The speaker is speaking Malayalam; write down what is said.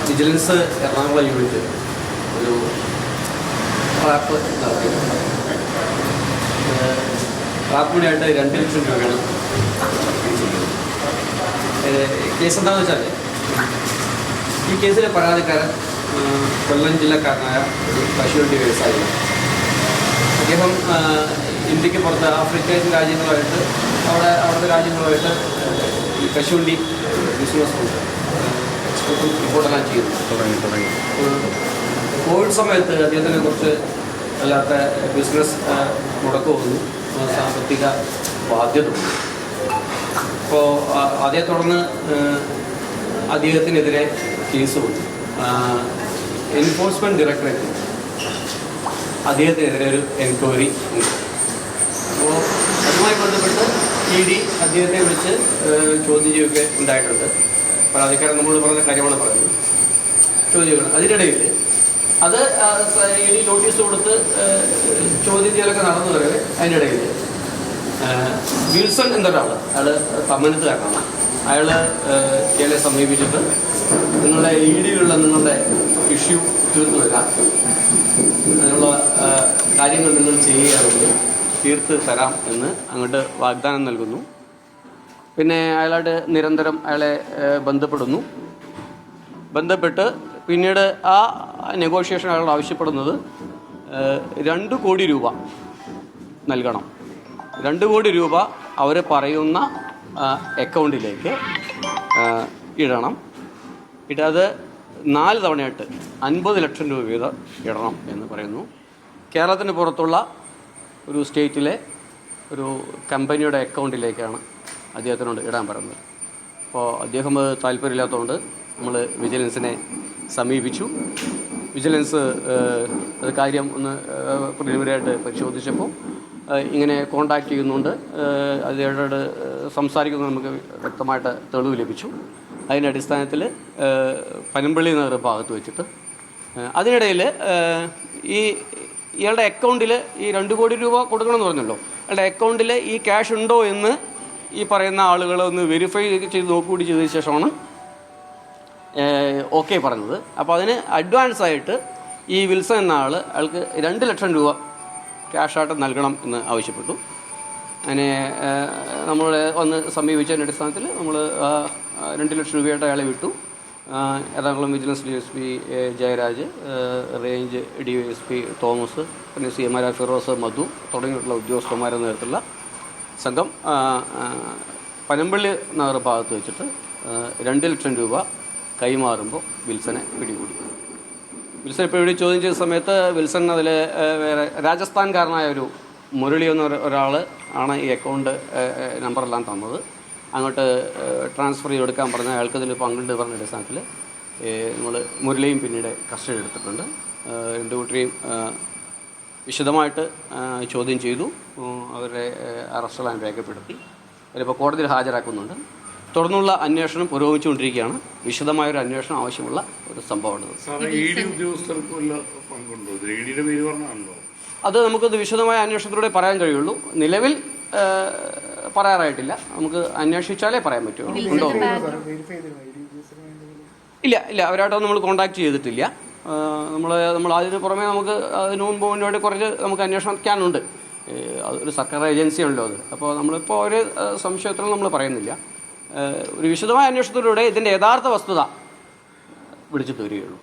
വിജിലൻസ് എറണാകുളം യൂണിറ്റ് ഒരു ട്രാപ്പ് നടത്തി. ട്രാപ്പിനായിട്ട് 2 ലക്ഷം രൂപയാണ് പിടിച്ചിരിക്കുന്നത്. കേസ് എന്താണെന്ന് വെച്ചാൽ ഈ കേസിലെ പരാതിക്കാരൻ കൊല്ലം ജില്ലക്കാരനായ ഒരു കശുവണ്ടി വ്യവസായിയാണ്. അദ്ദേഹം ഇന്ത്യക്ക് പുറത്ത് ആഫ്രിക്കൻ രാജ്യങ്ങളുമായിട്ട് അവിടുത്തെ രാജ്യങ്ങളുമായിട്ട് ഈ കശുവണ്ടി ബിസിനസ് ഉണ്ട്, എക്സ്പോർട്ടും ഇമ്പോർട്ടെല്ലാം ചെയ്യുന്നു തുടങ്ങി. കോവിഡ് സമയത്ത് അദ്ദേഹത്തിന് കുറച്ച് അല്ലാത്ത ബിസിനസ് മുടക്ക് വന്നു, സാമ്പത്തിക ബാധ്യത ഉണ്ട്. അപ്പോൾ അതേ തുടർന്ന് അദ്ദേഹത്തിനെതിരെ കേസ് വന്നു. എൻഫോഴ്സ്മെൻറ്റ് ഡയറക്ടറേറ്റ് അദ്ദേഹത്തിനെതിരെ ഒരു എൻക്വയറി ഉണ്ട്. അപ്പോൾ അതുമായി ബന്ധപ്പെട്ട് ED അദ്ദേഹത്തെ വിളിച്ച് ചോദ്യം ചെയ്യുകയൊക്കെ ഉണ്ടായിട്ടുണ്ട്. പരാതിക്കാരൻ നമ്മൾ പറഞ്ഞ കാര്യമാണ് പറയുന്നത്, ചോദ്യം ചെയ്യണം. അതിനിടയിൽ അത് ED നോട്ടീസ് കൊടുത്ത് ചോദ്യം ചെയ്യലൊക്കെ നടന്നു വരവേ അതിനിടയിൽ വിൽസൺ എന്നൊരാൾ, അയാൾ തമ്മനത്തുകാരനാണ്. അയാൾ ഇയാളെ സമീപിച്ചിട്ട് നിങ്ങളുടെ EDയിലുള്ള നിങ്ങളുടെ ഇഷ്യൂ തീർത്തു തരാം, അതിനുള്ള കാര്യങ്ങൾ നിങ്ങൾ ചെയ്യുകയാണെങ്കിൽ തീർത്ത് തരാം എന്ന് അങ്ങോട്ട് വാഗ്ദാനം നൽകുന്നു. പിന്നെ അയാളായിട്ട് നിരന്തരം അയാളെ ബന്ധപ്പെട്ട് പിന്നീട് ആ നെഗോഷിയേഷൻ അയാൾ ആവശ്യപ്പെടുന്നത് 2 കോടി രൂപ നൽകണം. 2 കോടി രൂപ അവർ പറയുന്ന അക്കൗണ്ടിലേക്ക് ഇടണം. അത് 4 തവണയായിട്ട് 50 ലക്ഷം രൂപ വീതം ഇടണം എന്ന് പറയുന്നു. കേരളത്തിന് പുറത്തുള്ള ഒരു സ്റ്റേറ്റിലെ ഒരു കമ്പനിയുടെ അക്കൗണ്ടിലേക്കാണ് അദ്ദേഹത്തിനോട് ഇടാൻ പറയുന്നത്. അപ്പോൾ അദ്ദേഹം താല്പര്യമില്ലാത്തതുകൊണ്ട് നമ്മൾ വിജിലൻസിനെ സമീപിച്ചു. വിജിലൻസ് അത് കാര്യം ഒന്ന് പ്രിലിമിനറിയായിട്ട് പരിശോധിച്ചപ്പോൾ ഇങ്ങനെ കോണ്ടാക്ട് ചെയ്യുന്നുണ്ട്, അദ്ദേഹത്തോട് സംസാരിക്കുന്നത് നമുക്ക് വ്യക്തമായിട്ട് തെളിവ് ലഭിച്ചു. അതിൻ്റെ അടിസ്ഥാനത്തിൽ പനമ്പള്ളി നഗർ ഭാഗത്ത് വെച്ചിട്ട് അതിനിടയിൽ ഇയാളുടെ അക്കൗണ്ടിൽ ഈ 2 കോടി രൂപ കൊടുക്കണമെന്ന് പറഞ്ഞല്ലോ, അയാളുടെ അക്കൗണ്ടിൽ ഈ ക്യാഷ് ഉണ്ടോ എന്ന് ഈ പറയുന്ന ആളുകൾ ഒന്ന് വെരിഫൈ ചെയ്ത് നോക്കുകൂടി ചെയ്ത ശേഷമാണ് ഓക്കെ പറഞ്ഞത്. അപ്പോൾ അതിന് അഡ്വാൻസായിട്ട് ഈ വിൽസൺ എന്ന അയാൾക്ക് 2 ലക്ഷം രൂപ ക്യാഷായിട്ട് നൽകണം എന്ന് ആവശ്യപ്പെട്ടു. അങ്ങനെ നമ്മൾ വന്ന് സമീപിച്ചതിൻ്റെ അടിസ്ഥാനത്തിൽ നമ്മൾ 2 ലക്ഷം രൂപയായിട്ട് അയാളെ വിട്ടു. Ernakulam vigilance DSP Jayaraj, range DSP Thomas, പിന്നെ CMR ഫിറോസ്, മധു തുടങ്ങിയിട്ടുള്ള ഉദ്യോഗസ്ഥന്മാരുടെ നേതൃത്വത്തിലുള്ള സംഘം പനമ്പള്ളി നഗർ ഭാഗത്ത് വെച്ചിട്ട് 2 ലക്ഷം രൂപ കൈമാറുമ്പോൾ വിൽസനെ പിടികൂടി. വിൽസൺ പിടികൂടി ചോദ്യം ചെയ്ത സമയത്ത് വിൽസൺ അതിൽ വേറെ രാജസ്ഥാൻകാരനായ ഒരു മുരളി എന്ന ഒരാൾ ആണ് ഈ അക്കൗണ്ട് നമ്പറെല്ലാം തന്നത്. അങ്ങോട്ട് ട്രാൻസ്ഫർ ചെയ്തെടുക്കാൻ പറഞ്ഞ അയാൾക്ക് ഇതിൽ പങ്കുണ്ട് പറഞ്ഞ അടിസ്ഥാനത്തിൽ നമ്മൾ മുരളിയും പിന്നീട് കസ്റ്റഡി എടുത്തിട്ടുണ്ട്. 2 കൂട്ടരെയും വിശദമായിട്ട് ചോദ്യം ചെയ്തു. അവരെ അറസ്റ്റെല്ലാം രേഖപ്പെടുത്തി അവരിപ്പോൾ കോടതിയിൽ ഹാജരാക്കുന്നുണ്ട്. തുടർന്നുള്ള അന്വേഷണം പുരോഗമിച്ചുകൊണ്ടിരിക്കുകയാണ്. വിശദമായൊരു അന്വേഷണം ആവശ്യമുള്ള ഒരു സംഭവമാണ്. അത് നമുക്കത് വിശദമായ അന്വേഷണത്തിലൂടെ പറയാൻ കഴിയുള്ളൂ. നിലവിൽ പറയാറായിട്ടില്ല, നമുക്ക് അന്വേഷിച്ചാലേ പറയാൻ പറ്റുള്ളൂ. ഉണ്ടോ? ഇല്ല, അവരായിട്ടൊന്നും നമ്മൾ കോൺടാക്ട് ചെയ്തിട്ടില്ല. നമ്മൾ അതിന് പുറമെ നമുക്ക് അതിന് മുൻപോട്ട് കുറച്ച് നമുക്ക് അന്വേഷിക്കാനുണ്ട്. അതൊരു സർക്കാർ ഏജൻസിയാണല്ലോ അത്. അപ്പോൾ നമ്മളിപ്പോൾ ഒരു സംശയത്തിലും നമ്മൾ പറയുന്നില്ല. ഒരു വിശദമായ അന്വേഷണത്തിലൂടെ ഇതിൻ്റെ യഥാർത്ഥ വസ്തുത പിടിച്ചു തരികയുള്ളൂ.